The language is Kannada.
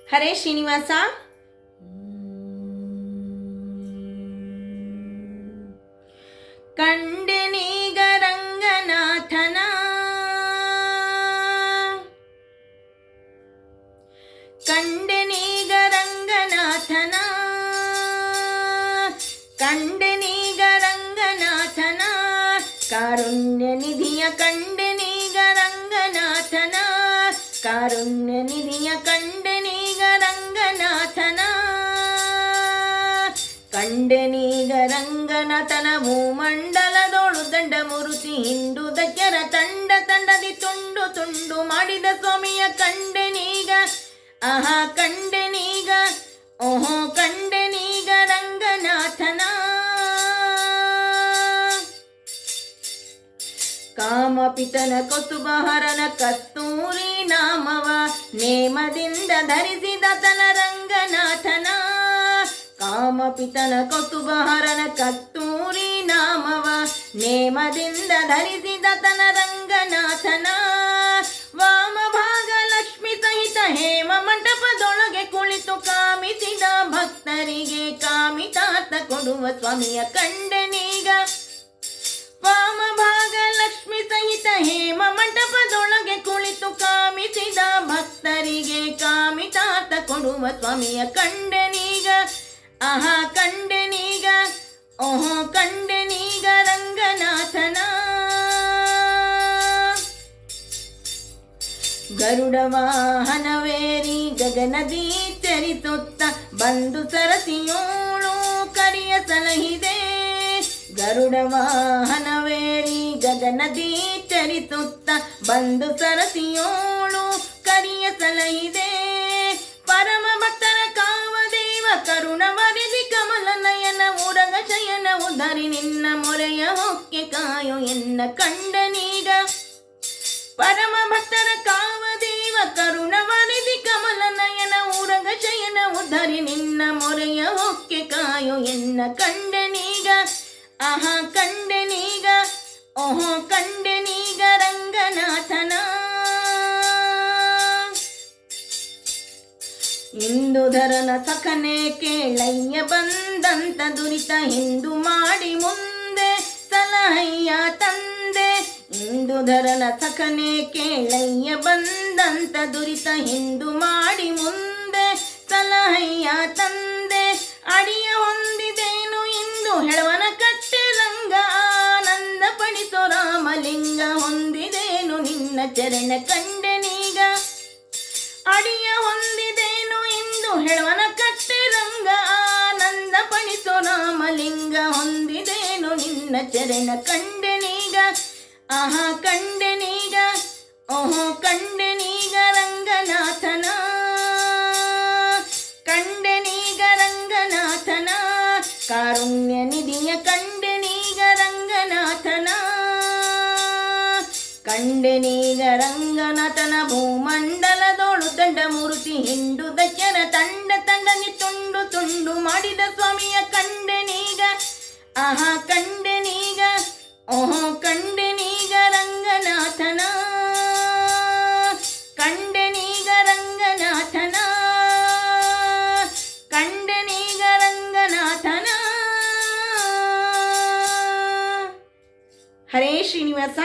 ಹರೇ ಶ್ರೀನಿವಾಸ. ಕಂಡೆನೀಗ ರಂಗನಾಥನ, ಕಂಡೆನೀಗ ರಂಗನಾಥನ, ಕಂಡೆನೀಗ ರಂಗನಾಥನ, ಕಾರುಣ್ಯ ನಿಧಿಯ ಕಂಡೆನೀಗ ರಂಗನಾಥನ, ಕಾರುಣ್ಯ ನಿಧಿಯ ಕಂಡೆನೀಗ ರಂಗನಾಥನ, ಕಂಡೆನೀಗ ರಂಗನಾಥನ ಭೂಮಂಡಲದೋಳು ದಂಡ ಮುರುತಿ ಹಿಂಡು ದಕ್ಯರ ತಂಡ ತಂಡದಿ ತುಂಡು ತುಂಡು ಮಾಡಿದ ಸ್ವಾಮಿಯ ಕಂಡೆನೀಗ, ಆಹಾ ಕಂಡೆನೀಗ, ಓಹೋ ಕಂಡೆನೀಗ ರಂಗನಾಥನ. ಕಾಮಪಿತನ ಕೊಸುಬಹರನ ಕಸ್ತೂರಿ ನಾಮವ ನೇಮದಿಂದ ಧರಿಸಿದ ತನ ರಂಗನಾಥನ, ಕಾಮಪಿತನ ಕೊಸುಬಹರನ ಕಸ್ತೂರಿ ನಾಮವ ನೇಮದಿಂದ ಧರಿಸಿದ ತನ ರಂಗನಾಥನ, ವಾಮಭಾಗ ಲಕ್ಷ್ಮಿ ಸಹಿತ ಹೇಮ ಮಂಟಪದೊಳಗೆ ಕುಳಿತು ಕಾಮಿಸಿದ ಭಕ್ತರಿಗೆ ಕಾಮಿತಾರ್ಥ ಕೊಡುವ ಸ್ವಾಮಿಯ ಕಂಡೆನೀಗ, ವಾಮಭಾಗ ಲಕ್ಷ್ಮಿ ಸಹಿತ ಹೇಮ ಮಂಟಪದೊಳಗೆ ಕುಳಿತು ಕಾಮಿಸಿದ ಭಕ್ತರಿಗೆ ಕಾಮಿತಾರ್ಥ ಕೊಡುವ ಸ್ವಾಮಿಯ ಕಂಡೆನೀಗ, ಆಹಾ ಕಂಡೆನೀಗ, ಓಹೋ ಕಂಡೆನೀಗ ರಂಗನಾಥನ. ಗರುಡ ವಾಹನವೇರಿ ಗಗನದಿ ಚರಿಸುತ್ತ ಬಂದು ಸರಸಿಯೋಳು ಕರಿಯ ಸಲಹಿದೆ, ಗರುಡ ವಾಹನವೇರಿ ಗಗನದಿ ಚರಿಸುತ್ತ ಬಂದು ಸರಸಿಯೋಳು ಕರಿಯ ಸಲಹಿದೆ, ಪರಮ ಭಕ್ತರ ಕಾವದೇವ ಕರುಣವರಿದಿ ಕಮಲ ನಯನ ಉರಗ ಶಯನ ಉದರಿ ನಿನ್ನ ಮೊರೆಯ ಹೊಕ್ಕೆ ಕಾಯೋ ಎನ್ನ ಕಂಡನೀಗ, ಪರಮ ಭಕ್ತರ ಕಾವದೇವ ಕರುಣವರಿದಿ ಕಮಲ ನಯನ ಉರಗ ಶಯನ ಉದರಿ ನಿನ್ನ ಮೊರೆಯ ಹೊಕ್ಕೆ ಕಾಯೋ ಎನ್ನ ಕಂಡನೀಗ, ಆಹಾ ಕಂಡೆನೀಗ, ಓಹೋ ಕಂಡೆನೀಗ ರಂಗನಾಥನ. ಇಂದುಧರನ ಸಖನೆ ಕೇಳಯ್ಯ ಬಂದಂತ ದುರಿತ ಹಿಂದು ಮಾಡಿ ಮುಂದೆ ಸಲಹಯ್ಯ ತಂದೆ, ಇಂದುಧರನ ಸಖನೆ ಕೇಳಯ್ಯ ಬಂದಂತ ದುರಿತ ಹಿಂದು ಮಾಡಿ ಮುಂದೆ ಸಲಹಯ್ಯ ತಂದೆ, ಅಡಿಯ ಹೊಂದಿದೇನು ಇಂದು ಹೆಳವನ ಕಟ್ಟೆ ರಂಗ ಆನಂದ ಪಡಿಸೋ ರಾಮಲಿಂಗ ಹೊಂದಿದೇನು ನಿನ್ನ ಚರಣ ಕಂಡೆನೀಗ, ಅಡಿಯ ಹೊಂದಿದೇನು ಇಂದು ಹೆಳವನ ಕಟ್ಟೆ ರಂಗ ಆನಂದ ಪಡಿಸೋ ರಾಮಲಿಂಗ ಹೊಂದಿದೇನು ನಿನ್ನ ಚರಣ ಕಂಡೆನೀಗ, ಆಹಾ ಕಂಡೆನೀಗ, ಓಹೋ ಕಂಡೆನೀಗ ರಂಗನಾಥನ, ಕಂಡೆನೀಗ ರಂಗನಾಥನ, ಕಾರುಣ್ಯ ನಿಧಿಯ ಕಂಡೆನೀಗ ರಂಗನಾಥನ, ಕಂಡೆನೀಗ ರಂಗನಾಥನ ಭೂಮಂಡಲದೋಳು ದಂಡ ಮೂರ್ತಿ ಹಿಂಡು ದಕ್ಯರ ತಂಡ ತಂಡನಿ ತುಂಡು ತುಂಡು ಮಾಡಿದ ಸ್ವಾಮಿಯ ಕಂಡೆನೀಗ, ಆಹಾ ಕಂಡೆನೀಗ, ಓಹೋ ಕಂಡೆನೀಗ ರಂಗನಾಥನ, ಕಂಡೆನೀಗ ರಂಗನಾಥನ, ಕಂಡೆನೀಗ ರಂಗನಾಥನ. ಹರೇ ಶ್ರೀನಿವಾಸ.